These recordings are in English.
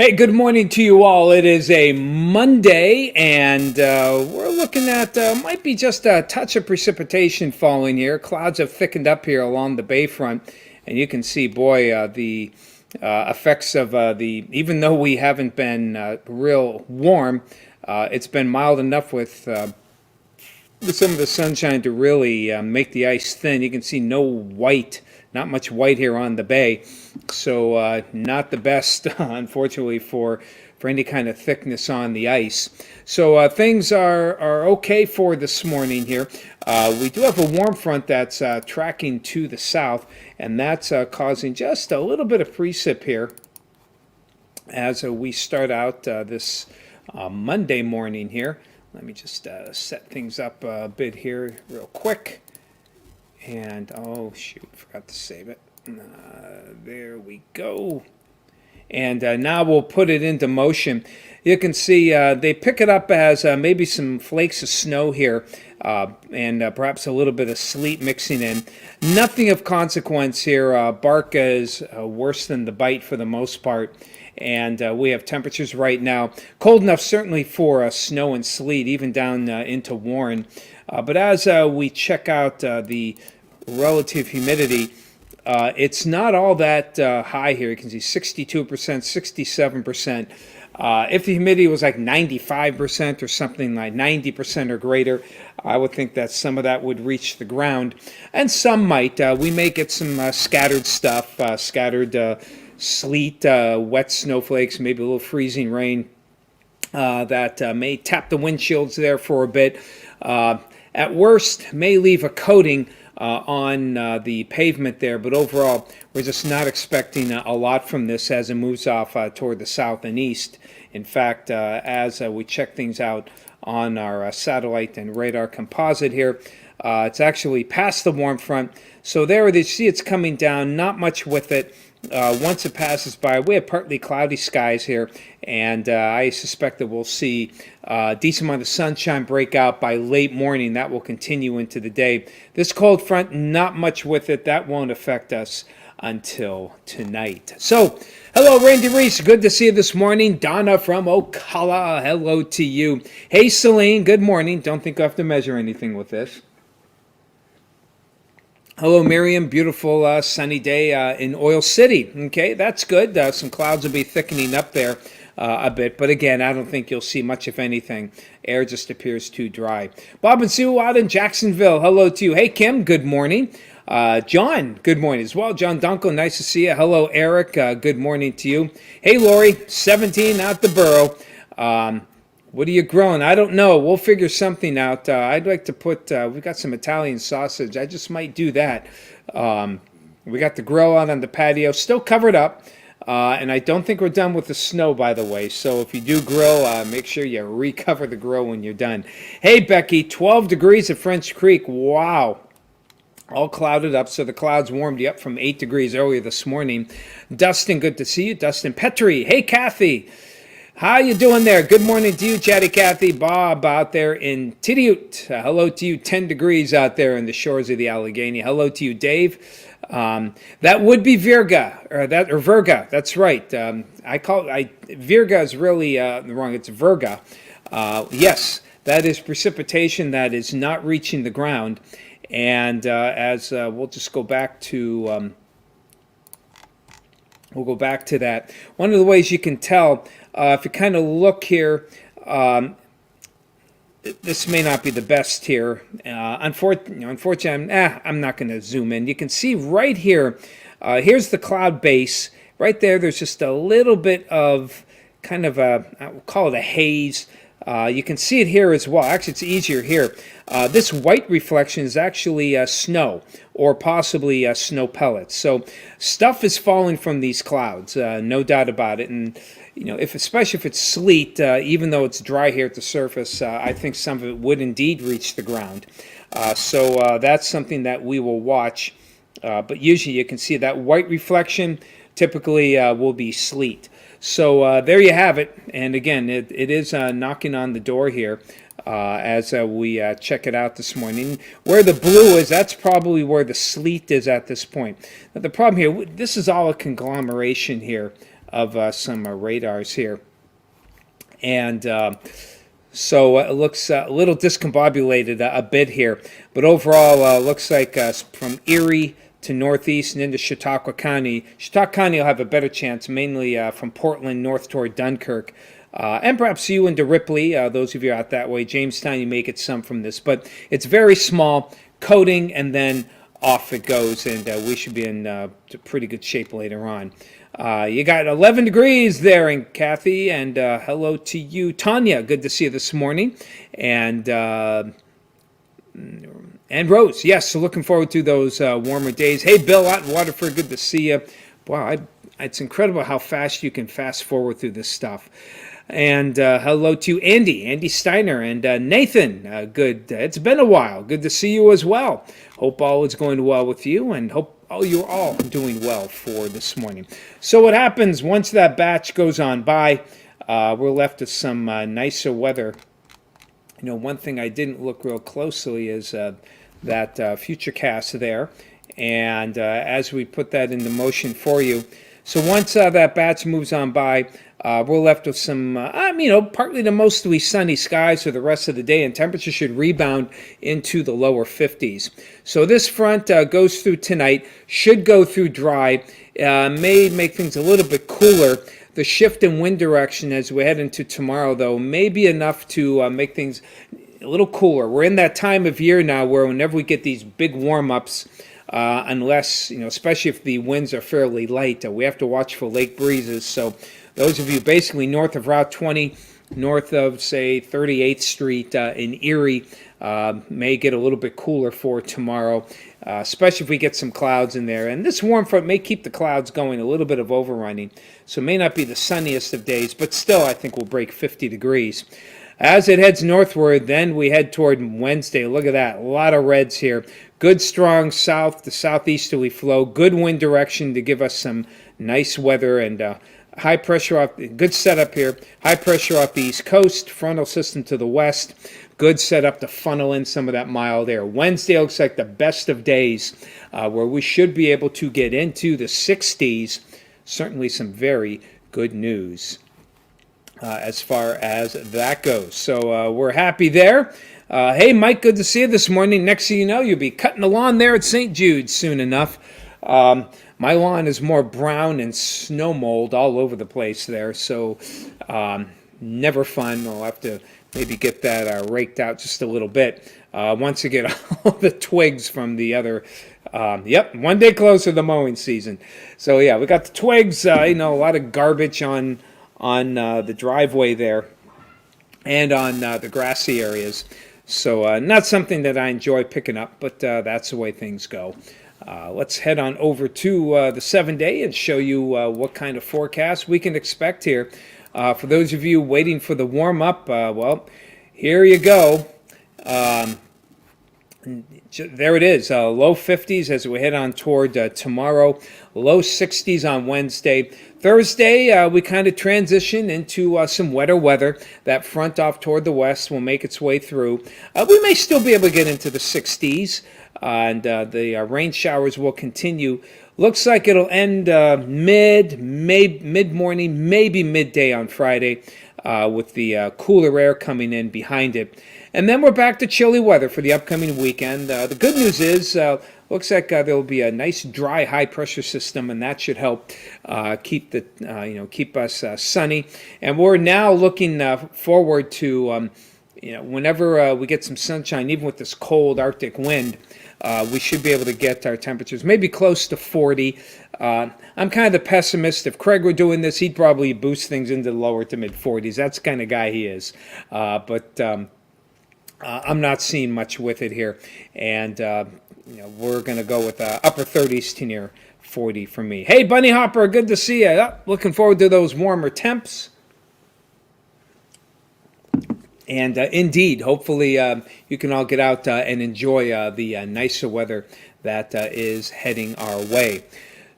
Hey, good morning to you all. It is a Monday, and we're looking at might be just a touch of precipitation falling here. Clouds have thickened up here along the bayfront, and you can see, boy, the effects of even though we haven't been real warm, it's been mild enough with some of the sunshine to really make the ice thin. You can see no white, not much white here on the bay. So not the best, unfortunately, for any kind of thickness on the ice. So things are okay for this morning here. We do have a warm front that's tracking to the south, and that's causing just a little bit of precip here as we start out this Monday morning here. Let me just set things up a bit here real quick. And, oh, shoot, forgot to save it. There we go. And now we'll put it into motion. You can see they pick it up as maybe some flakes of snow here and perhaps a little bit of sleet mixing in. Nothing of consequence here. Bark is worse than the bite for the most part. And we have temperatures right now cold enough certainly for snow and sleet, even down into Warren. But as we check out the relative humidity, it's not all that high here. You can see 62%, 67%. If the humidity was like 95% or something like 90% or greater, I would think that some of that would reach the ground. And some might. We may get some scattered stuff, scattered sleet, wet snowflakes, maybe a little freezing rain that may tap the windshields there for a bit. At worst, may leave a coating on the pavement there, but overall, we're just not expecting a lot from this as it moves off toward the south and east. In fact, as we check things out on our satellite and radar composite here, it's actually past the warm front. So there you see it's coming down, not much with it. Once it passes by, we have partly cloudy skies here, and I suspect that we'll see a decent amount of sunshine break out by late morning. That will continue into the day. This cold front, not much with it. That won't affect us until tonight. So, hello, Randy Reese. Good to see you this morning. Donna from Ocala, hello to you. Hey, Celine, good morning. Don't think I have to measure anything with this. Hello, Miriam. Beautiful sunny day in Oil City. Okay, that's good. Some clouds will be thickening up there a bit. But again, I don't think you'll see much, if anything. Air just appears too dry. Bob and Sue out in Jacksonville. Hello to you. Hey, Kim. Good morning. John, good morning as well. John Dunkel, nice to see you. Hello, Eric. Good morning to you. Hey, Lori, 17 out the borough. What are you growing? I don't know. We'll figure something out. I'd like to put, we've got some Italian sausage. I just might do that. We got the grill out on the patio, still covered up. And I don't think we're done with the snow, by the way. So if you do grill, make sure you recover the grill when you're done. Hey, Becky, 12 degrees at French Creek. Wow. All clouded up, so the clouds warmed you up from 8 degrees earlier this morning. Dustin, good to see you. Dustin Petrie. Hey, Kathy. How you doing there? Good morning to you, Chatty Cathy. Bob out there in Tidiute. Hello to you, 10 degrees out there in the shores of the Allegheny. Hello to you, Dave. That would be Virga, or Virga. That's right. Virga is really wrong. It's Virga. Yes, that is precipitation that is not reaching the ground. And as we'll just go back to that. One of the ways you can tell, if you kind of look here, this may not be the best here. Unfortunately, I'm not going to zoom in. You can see right here, here's the cloud base. Right there, there's just a little bit of kind of I'll call it a haze. You can see it here as well. Actually, it's easier here. This white reflection is actually snow, or possibly snow pellets. So stuff is falling from these clouds, no doubt about it. And especially if it's sleet, even though it's dry here at the surface, I think some of it would indeed reach the ground. So that's something that we will watch. But usually you can see that white reflection typically will be sleet. So there you have it. And again, it is knocking on the door here as we check it out this morning. Where the blue is, that's probably where the sleet is at this point. Now, the problem here, this is all a conglomeration here of some radars here. And so it looks a little discombobulated a bit here. But overall, looks like from Erie to northeast and into Chautauqua County. Chautauqua County will have a better chance, mainly from Portland north toward Dunkirk. And perhaps you into Ripley, those of you out that way. Jamestown, you may get some from this. But it's very small, coating, and then off it goes. And we should be in pretty good shape later on. You got 11 degrees there, and Kathy, and hello to you, Tanya. Good to see you this morning, and Rose. Yes, so looking forward to those warmer days. Hey, Bill out in Waterford. Good to see you. Wow, it's incredible how fast you can fast forward through this stuff. And hello to Andy Steiner, and Nathan. Good. It's been a while. Good to see you as well. Hope all is going well with you, and hope you're all doing well for this morning. So what happens once that batch goes on by, we're left with some nicer weather. You know, one thing I didn't look real closely is that futurecast there. And as we put that into motion for you, so once that batch moves on by, we're left with some, partly to mostly sunny skies for the rest of the day, and temperatures should rebound into the lower 50s. So this front goes through tonight, should go through dry, may make things a little bit cooler. The shift in wind direction as we head into tomorrow, though, may be enough to make things a little cooler. We're in that time of year now where whenever we get these big warm-ups, unless, especially if the winds are fairly light, we have to watch for lake breezes. So those of you basically north of Route 20, north of, say, 38th Street in Erie, may get a little bit cooler for tomorrow, especially if we get some clouds in there. And this warm front may keep the clouds going, a little bit of overrunning. So it may not be the sunniest of days, but still I think we'll break 50 degrees. As it heads northward, then we head toward Wednesday. Look at that. A lot of reds here. Good, strong south to southeasterly flow. Good wind direction to give us some nice weather, and high pressure off. Good setup here. High pressure off the east coast. Frontal system to the west. Good setup to funnel in some of that mild air. Wednesday looks like the best of days, where we should be able to get into the 60s. Certainly some very good news as far as that goes. So we're happy there. Hey, Mike, good to see you this morning. Next thing you know, you'll be cutting the lawn there at St. Jude's soon enough. My lawn is more brown and snow mold all over the place there, so never fun. I'll have to maybe get that raked out just a little bit once I get all the twigs from the other. Yep, one day closer to the mowing season. So yeah, we got the twigs, a lot of garbage on the driveway there and on the grassy areas. So not something that I enjoy picking up, but that's the way things go. Let's head on over to the 7-day and show you what kind of forecast we can expect here. For those of you waiting for the warm-up, well, here you go. There it is, low 50s as we head on toward tomorrow, low 60s on Wednesday. Thursday, we kind of transition into some wetter weather. That front off toward the west will make its way through. We may still be able to get into the 60s, and the rain showers will continue. Looks like it'll end mid-morning, maybe midday on Friday, with the cooler air coming in behind it. And then we're back to chilly weather for the upcoming weekend. The good news is, looks like there'll be a nice dry high pressure system, and that should help keep us sunny. And we're now looking forward to, whenever we get some sunshine, even with this cold Arctic wind, we should be able to get our temperatures maybe close to 40. I'm kind of the pessimist. If Craig were doing this, he'd probably boost things into the lower to mid 40s. That's the kind of guy he is. But I'm not seeing much with it here, and we're going to go with upper 30s to near 40 for me. Hey, Bunny Hopper, good to see you. Looking forward to those warmer temps. And indeed, hopefully you can all get out and enjoy the nicer weather that is heading our way.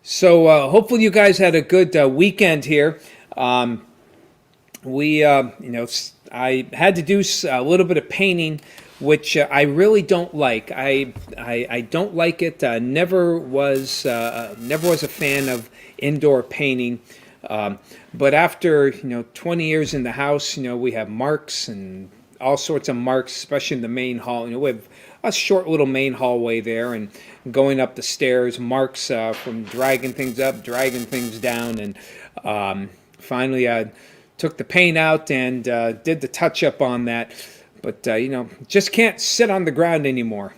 So hopefully you guys had a good weekend here. I had to do a little bit of painting, which I really don't like. I don't like it. Never was a fan of indoor painting. But after 20 years in the house, we have marks and all sorts of marks, especially in the main hall. We have a short little main hallway there, and going up the stairs, marks from dragging things up, dragging things down, and finally I took the paint out and did the touch up on that. But just can't sit on the ground anymore.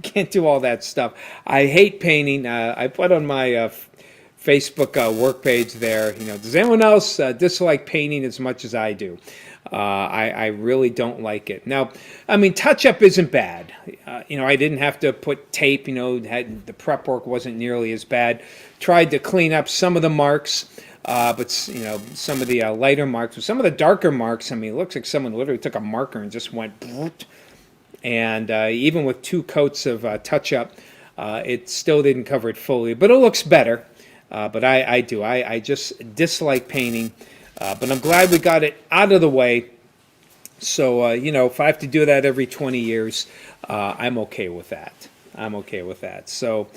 Can't do all that stuff. I hate painting. I put on my Facebook work page there. Does anyone else dislike painting as much as I do? I really don't like it. Now, I mean, touch-up isn't bad. I didn't have to put tape. The prep work wasn't nearly as bad. Tried to clean up some of the marks, but some of the lighter marks. But some of the darker marks, I mean, it looks like someone literally took a marker and just went, and even with 2 coats of touch-up, it still didn't cover it fully. But it looks better. But I just dislike painting. But I'm glad we got it out of the way. So, if I have to do that every 20 years, I'm okay with that. So,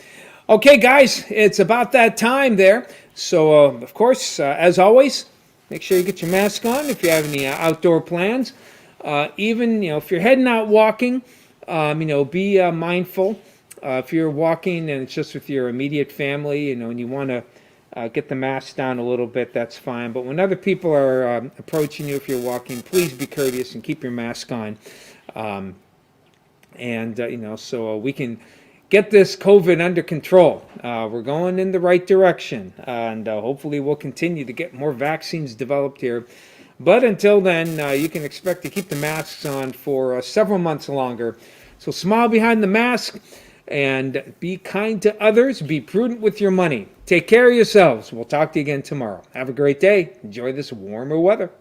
okay, guys, it's about that time there. So, of course, as always, make sure you get your mask on if you have any outdoor plans. Even, if you're heading out walking, be mindful. If you're walking and it's just with your immediate family, and you want to get the mask down a little bit, that's fine. But when other people are approaching you, if you're walking, please be courteous and keep your mask on. So we can get this COVID under control. We're going in the right direction, and hopefully we'll continue to get more vaccines developed here. But until then, you can expect to keep the masks on for several months longer. So smile behind the mask. And be kind to others. Be prudent with your money. Take care of yourselves. We'll talk to you again tomorrow. Have a great day. Enjoy this warmer weather.